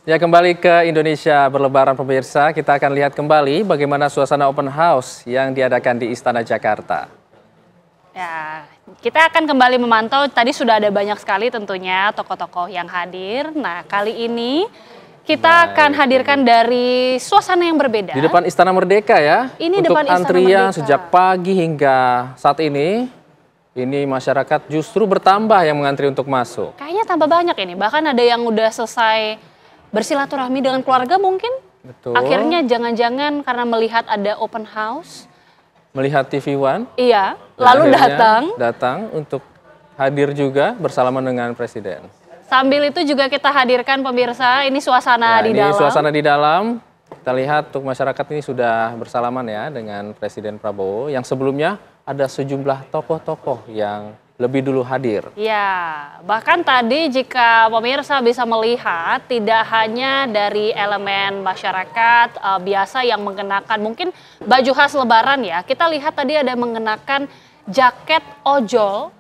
Ya, kembali ke Indonesia Berlebaran pemirsa, kita akan lihat kembali bagaimana suasana open house yang diadakan di Istana Jakarta. Ya, kita akan kembali memantau, tadi sudah ada banyak sekali tentunya tokoh-tokoh yang hadir. Nah, kali ini kita akan hadirkan dari suasana yang berbeda. Di depan Istana Merdeka ya. Ini untuk depan Istana antrian Merdeka. sejak pagi hingga saat ini masyarakat justru bertambah yang mengantri untuk masuk. Kayaknya tambah banyak ini, bahkan ada yang udah selesai bersilaturahmi dengan keluarga mungkin. Betul. Akhirnya jangan-jangan karena melihat ada open house. Melihat TV One. Iya, lalu datang untuk hadir juga bersalaman dengan Presiden. Sambil itu juga kita hadirkan pemirsa, ini suasana di dalam. Suasana di dalam, kita lihat untuk masyarakat ini sudah bersalaman ya dengan Presiden Prabowo. Yang sebelumnya ada sejumlah tokoh-tokoh yang lebih dulu hadir. Ya, bahkan tadi jika pemirsa bisa melihat tidak hanya dari elemen masyarakat biasa yang mengenakan mungkin baju khas lebaran ya. Kita lihat tadi ada mengenakan jaket ojol.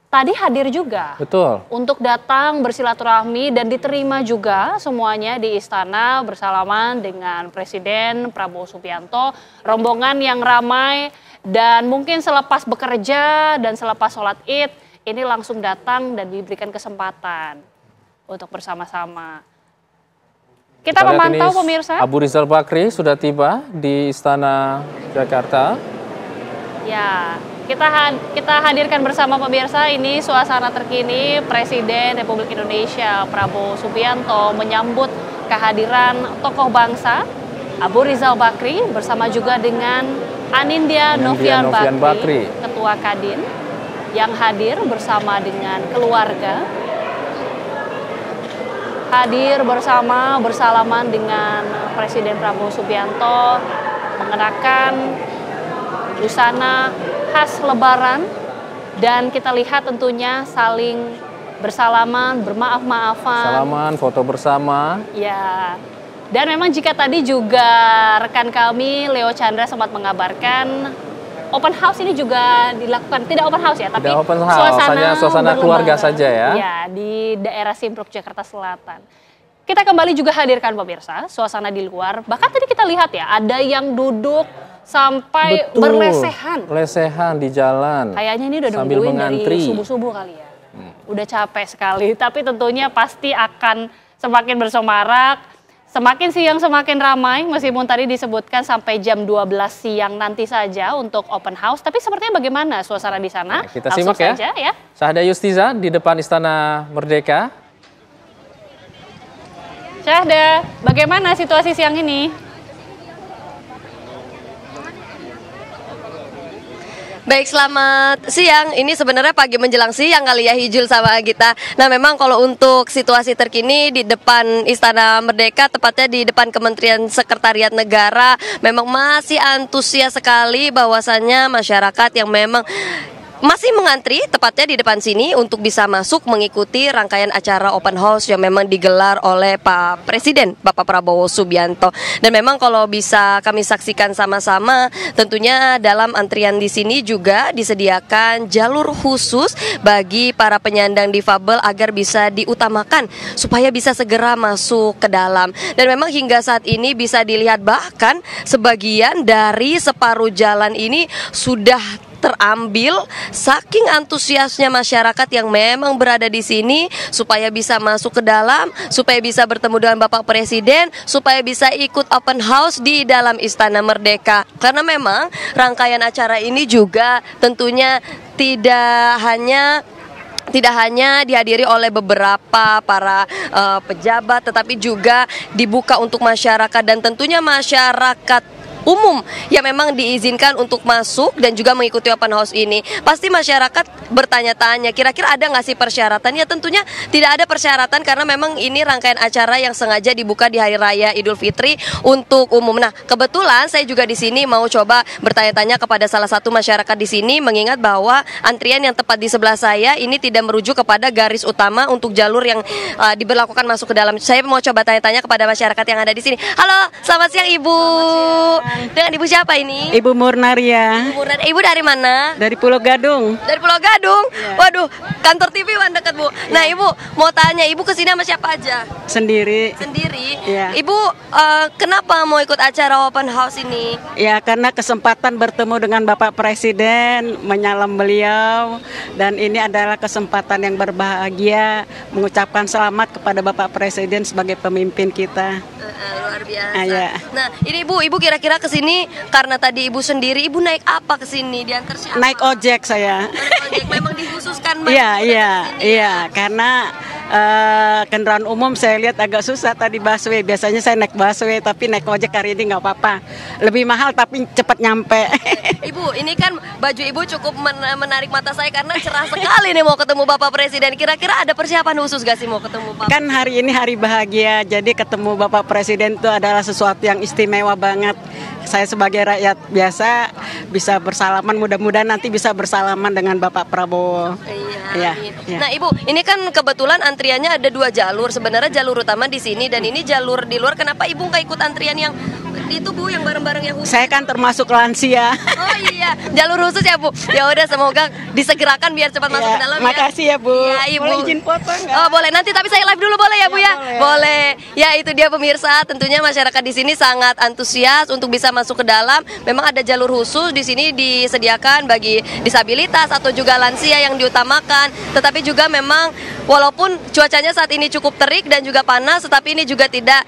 Tadi hadir juga. Betul. Untuk datang bersilaturahmi dan diterima juga semuanya di istana bersalaman dengan Presiden Prabowo Subianto. Rombongan yang ramai. Dan mungkin selepas bekerja dan selepas sholat Id, ini langsung datang dan diberikan kesempatan untuk bersama-sama. Kita memantau pemirsa. Abu Rizal Bakri sudah tiba di Istana Jakarta. Ya, kita hadirkan bersama pemirsa ini suasana terkini Presiden Republik Indonesia Prabowo Subianto menyambut kehadiran tokoh bangsa Abu Rizal Bakri bersama juga dengan Anindya Novian Bakri, Ketua Kadin, yang hadir bersama dengan keluarga. Hadir bersalaman dengan Presiden Prabowo Subianto, mengenakan busana khas lebaran. Dan kita lihat tentunya saling bersalaman, bermaaf-maafan. Salaman, foto bersama. Ya. Dan memang jika tadi juga rekan kami Leo Chandra sempat mengabarkan open house ini juga dilakukan, tidak open house ya, tapi open house, suasana keluarga saja ya. Ya, di daerah Simpruk Jakarta Selatan. Kita kembali juga hadirkan pemirsa, suasana di luar. Bahkan tadi kita lihat ya, ada yang duduk sampai berlesehan. Lesehan di jalan. Kayaknya ini udah nungguin dari subuh-subuh kali ya. Udah capek sekali, tapi tentunya pasti akan semakin bersemarak. Semakin siang semakin ramai, meskipun tadi disebutkan sampai jam 12 siang nanti saja untuk open house. Tapi sepertinya bagaimana suasana di sana? Oke, kita simak ya. Syahda Yustiza di depan Istana Merdeka. Syahda, bagaimana situasi siang ini? Baik, selamat siang. Ini sebenarnya pagi menjelang siang kali ya Hijul sama kita. Nah, memang kalau untuk situasi terkini di depan Istana Merdeka, tepatnya di depan Kementerian Sekretariat Negara, memang masih antusias sekali bahwasannya masyarakat yang memang masih mengantri tepatnya di depan sini untuk bisa masuk mengikuti rangkaian acara open house yang memang digelar oleh Pak Presiden Bapak Prabowo Subianto. Dan memang kalau bisa kami saksikan sama-sama, tentunya dalam antrian di sini juga disediakan jalur khusus bagi para penyandang difabel agar bisa diutamakan supaya bisa segera masuk ke dalam. Dan memang hingga saat ini bisa dilihat bahkan sebagian dari separuh jalan ini sudah terambil saking antusiasnya masyarakat yang memang berada di sini supaya bisa masuk ke dalam, supaya bisa bertemu dengan Bapak Presiden, supaya bisa ikut open house di dalam Istana Merdeka. Karena memang rangkaian acara ini juga tentunya tidak hanya dihadiri oleh beberapa para pejabat, tetapi juga dibuka untuk masyarakat dan tentunya masyarakat umum yang memang diizinkan untuk masuk dan juga mengikuti open house ini. Pasti masyarakat bertanya-tanya, kira-kira ada nggak sih persyaratan? Ya tentunya tidak ada persyaratan karena memang ini rangkaian acara yang sengaja dibuka di Hari Raya Idul Fitri untuk umum. Nah, kebetulan saya juga di sini mau coba bertanya-tanya kepada salah satu masyarakat di sini, mengingat bahwa antrian yang tepat di sebelah saya ini tidak merujuk kepada garis utama untuk jalur yang diberlakukan masuk ke dalam. Saya mau coba tanya-tanya kepada masyarakat yang ada di sini. Halo, selamat siang Ibu. Dengan Ibu siapa ini? Ibu Murnaria Ibu dari mana? dari Pulau Gadung. Dari Pulau Gadung. Waduh, kantor TV kan dekat, Bu. Nah, Ibu mau tanya, Ibu kesini sama siapa aja? Sendiri. Sendiri. Iya. Ibu kenapa mau ikut acara open house ini? Ya karena kesempatan bertemu dengan Bapak Presiden, menyalam beliau, dan ini adalah kesempatan yang berbahagia mengucapkan selamat kepada Bapak Presiden sebagai pemimpin kita. Luar biasa. Ya. Nah, ini Ibu kira-kira kesini karena tadi Ibu sendiri, Ibu naik apa kesini? Diantar siapa? Naik ojek saya. Naik ojek. Memang dikhususkan Iya, karena kendaraan umum saya lihat agak susah tadi busway. Biasanya saya naik busway, tapi naik ojek hari ini nggak apa-apa. Lebih mahal tapi cepat nyampe. Ibu, ini kan baju Ibu cukup menarik mata saya karena cerah sekali nih mau ketemu Bapak Presiden. Kira-kira ada persiapan khusus gak sih mau ketemu Bapak? Kan hari ini hari bahagia, jadi ketemu Bapak Presiden itu adalah sesuatu yang istimewa banget. Saya sebagai rakyat biasa bisa bersalaman, mudah-mudahan nanti bisa bersalaman dengan Bapak Prabowo. Iya. Nah, Ibu, ini kan kebetulan antriannya ada 2 jalur. Sebenarnya jalur utama di sini dan ini jalur di luar. Kenapa Ibu nggak ikut antrian yang itu, Bu, yang bareng-bareng yang khusus? Saya kan termasuk lansia. Oh iya, jalur khusus ya, Bu. Ya udah, semoga disegerakan biar cepat masuk ke dalam ya. Makasih ya, Bu. Iya, Ibu. Boleh izin foto nggak? Oh, boleh. Nanti tapi saya live dulu boleh ya, Bu ya? Boleh. Ya, itu dia pemirsa. Tentunya masyarakat di sini sangat antusias untuk bisa masuk ke dalam. Memang ada jalur khusus di sini disediakan bagi disabilitas atau juga lansia yang diutamakan. Tetapi juga memang walaupun cuacanya saat ini cukup terik dan juga panas, tetapi ini juga tidak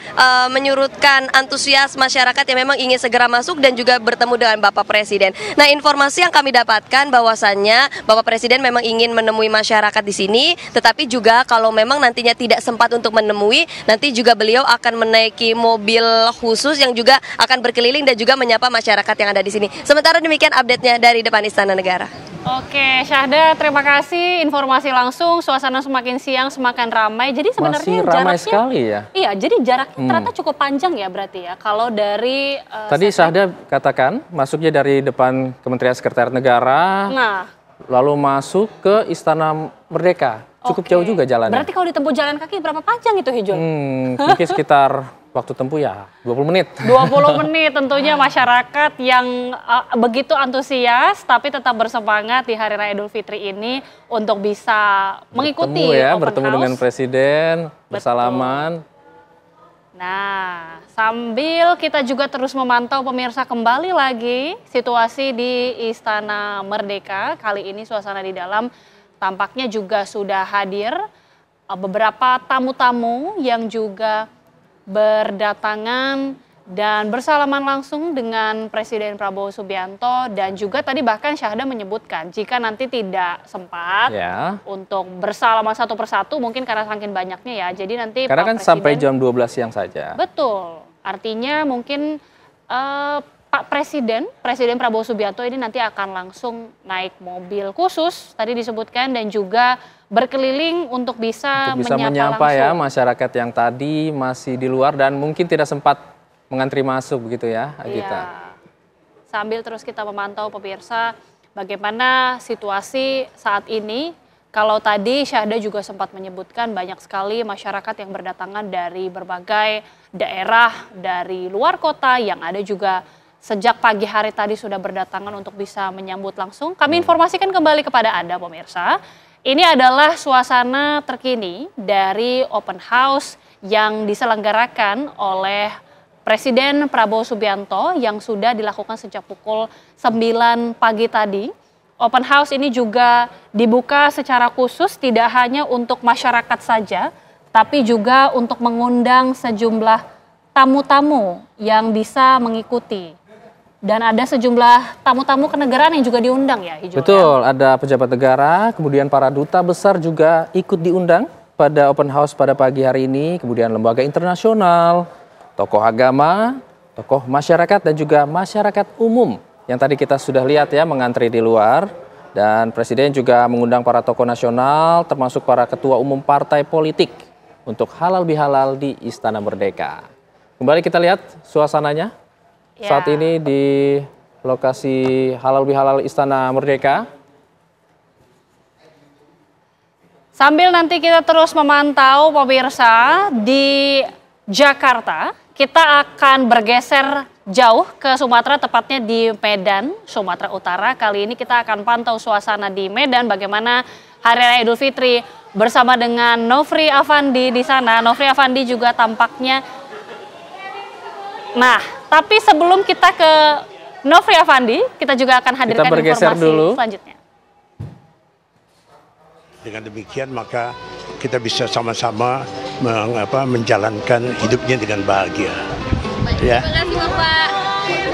menyurutkan antusias masyarakat yang memang ingin segera masuk dan juga bertemu dengan Bapak Presiden. Nah, informasi yang kami dapatkan bahwasannya Bapak Presiden memang ingin menemui masyarakat di sini, tetapi juga kalau memang nantinya tidak sempat untuk menemui, nanti juga beliau akan menaiki mobil khusus yang juga akan berkeliling dan juga menyapa masyarakat yang ada di sini. Sementara demikian update-nya dari depan Istana Negara. Oke, Syahda, terima kasih informasi langsung. Suasana semakin siang semakin ramai. Jadi sebenarnya Masih ramai jaraknya sekali ya. Iya, jadi jaraknya ternyata cukup panjang ya berarti ya. Kalau dari Tadi Syahda katakan masuknya dari depan Kementerian Sekretariat Negara, lalu masuk ke Istana Merdeka. Cukup jauh juga jalannya. Berarti kalau ditempuh jalan kaki berapa panjang itu, Hijul? Mungkin sekitar waktu tempuh ya 20 menit. 20 menit tentunya masyarakat yang begitu antusias tapi tetap bersemangat di Hari Raya Idul Fitri ini untuk bisa mengikuti bertemu dengan Presiden, bersalaman. Nah, sambil kita juga terus memantau pemirsa kembali lagi situasi di Istana Merdeka. Kali ini suasana di dalam tampaknya juga sudah hadir beberapa tamu-tamu yang juga berdatangan dan bersalaman langsung dengan Presiden Prabowo Subianto, dan juga tadi bahkan Syahda menyebutkan jika nanti tidak sempat untuk bersalaman satu persatu mungkin karena saking banyaknya ya, jadi nanti karena Pak kan Presiden, sampai jam 12 siang saja. Betul, artinya mungkin Pak Presiden Prabowo Subianto ini nanti akan langsung naik mobil khusus tadi disebutkan dan juga berkeliling untuk bisa menyapa ya masyarakat yang tadi masih di luar dan mungkin tidak sempat mengantri masuk begitu ya, Agita. Iya. Sambil terus kita memantau pemirsa bagaimana situasi saat ini. Kalau tadi Syahda juga sempat menyebutkan banyak sekali masyarakat yang berdatangan dari berbagai daerah dari luar kota yang ada juga sejak pagi hari tadi sudah berdatangan untuk bisa menyambut langsung. Kami informasikan kembali kepada Anda pemirsa. Ini adalah suasana terkini dari open house yang diselenggarakan oleh Presiden Prabowo Subianto yang sudah dilakukan sejak pukul 9 pagi tadi. Open house ini juga dibuka secara khusus tidak hanya untuk masyarakat saja, tapi juga untuk mengundang sejumlah tamu-tamu yang bisa mengikuti. Dan ada sejumlah tamu-tamu kenegaraan yang juga diundang ya, Hijau. Betul, ada pejabat negara, kemudian para duta besar juga ikut diundang pada open house pada pagi hari ini, kemudian lembaga internasional, tokoh agama, tokoh masyarakat dan juga masyarakat umum yang tadi kita sudah lihat ya mengantri di luar. Dan Presiden juga mengundang para tokoh nasional termasuk para ketua umum partai politik untuk halal bihalal di Istana Merdeka. Kembali kita lihat suasananya saat ini di lokasi halal bihalal Istana Merdeka. Sambil nanti kita terus memantau pemirsa di Jakarta, kita akan bergeser jauh ke Sumatera, tepatnya di Medan, Sumatera Utara. Kali ini kita akan pantau suasana di Medan, bagaimana Hari Raya Idul Fitri bersama dengan Nofri Afandi di sana. Nofri Afandi juga tampaknya. Nah, tapi sebelum kita ke Nofri Afandi, kita juga akan hadirkan informasi dulu selanjutnya. Dengan demikian maka kita bisa sama-sama menjalankan hidupnya dengan bahagia. Terima kasih Bapak.